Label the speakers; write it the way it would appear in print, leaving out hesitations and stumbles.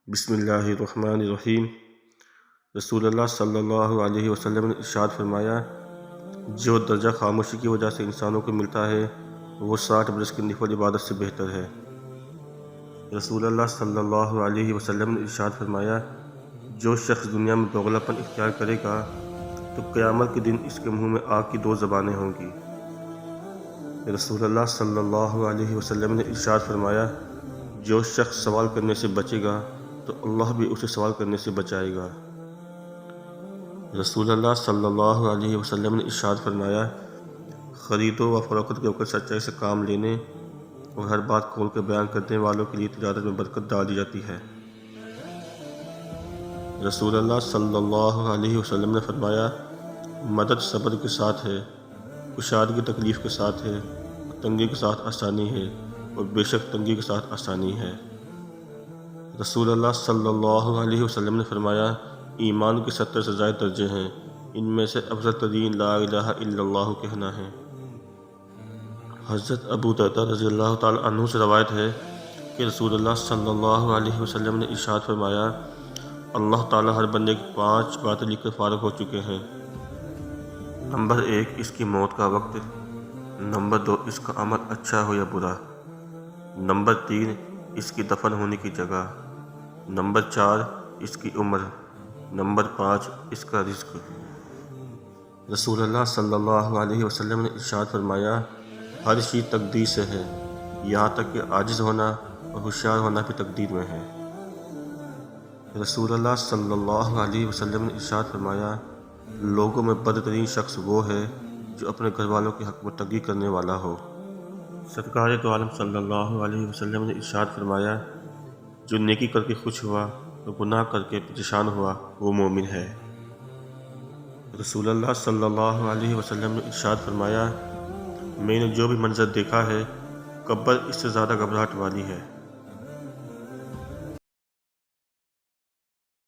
Speaker 1: بسم اللہ الرحمن الرحیم۔ رسول اللہ صلی اللہ علیہ وسلم نے ارشاد فرمایا، جو درجہ خاموشی کی وجہ سے انسانوں کو ملتا ہے وہ 60 برس کی نفل عبادت سے بہتر ہے۔ رسول اللہ صلی اللہ علیہ وسلم نے ارشاد فرمایا، جو شخص دنیا میں دوغلا پن اختیار کرے گا تو قیامت کے دن اس کے منہ میں آگ کی 2 زبانیں ہوں گی۔ رسول اللہ صلی اللہ علیہ وسلم نے ارشاد فرمایا، جو شخص سوال کرنے سے بچے گا تو اللہ بھی اسے سوال کرنے سے بچائے گا۔ رسول اللہ صلی اللہ علیہ وسلم نے ارشاد فرمایا، خرید و فروخت کے وقت سچائی سے کام لینے اور ہر بات کھول کے بیان کرنے والوں کے لیے تجارت میں برکت ڈال دی جاتی ہے۔ رسول اللہ صلی اللہ علیہ وسلم نے فرمایا، مدد صبر کے ساتھ ہے، کشادگی تکلیف کے ساتھ ہے، تنگی کے ساتھ آسانی ہے اور بے شک تنگی کے ساتھ آسانی ہے۔ رسول اللہ صلی اللہ علیہ وسلم نے فرمایا، ایمان کے 70 سے زائد درجے ہیں، ان میں سے افضل ترین لا الہ الا اللہ کہنا ہے۔ حضرت ابو درداء رضی اللہ تعالی عنہ سے روایت ہے کہ رسول اللہ صلی اللہ علیہ وسلم نے ارشاد فرمایا، اللہ تعالی ہر بندے کی 5 باتیں لکھ کر فارغ ہو چکے ہیں۔ نمبر 1، اس کی موت کا وقت۔ نمبر 2، اس کا عمل اچھا ہو یا برا۔ نمبر 3، اس کی دفن ہونے کی جگہ۔ نمبر 4، اس کی عمر۔ نمبر 5، اس کا رزق۔ رسول اللہ صلی اللہ علیہ وسلم نے ارشاد فرمایا، ہر چیز تقدیر سے ہے، یہاں تک کہ عاجز ہونا اور ہوشیار ہونا بھی تقدیر میں ہے۔ رسول اللہ صلی اللہ علیہ وسلم نے ارشاد فرمایا، لوگوں میں بدترین شخص وہ ہے جو اپنے گھر والوں کے حق میں تنگی کرنے والا ہو۔ سرکار دو عالم صلی اللہ علیہ وسلم نے ارشاد فرمایا، جو نیکی کر کے خوش ہوا اور گناہ کر کے پریشان ہوا وہ مومن ہے۔ رسول اللہ صلی اللہ علیہ وسلم نے ارشاد فرمایا، میں نے جو بھی منظر دیکھا ہے قبر اس سے زیادہ گھبراہٹ والی ہے۔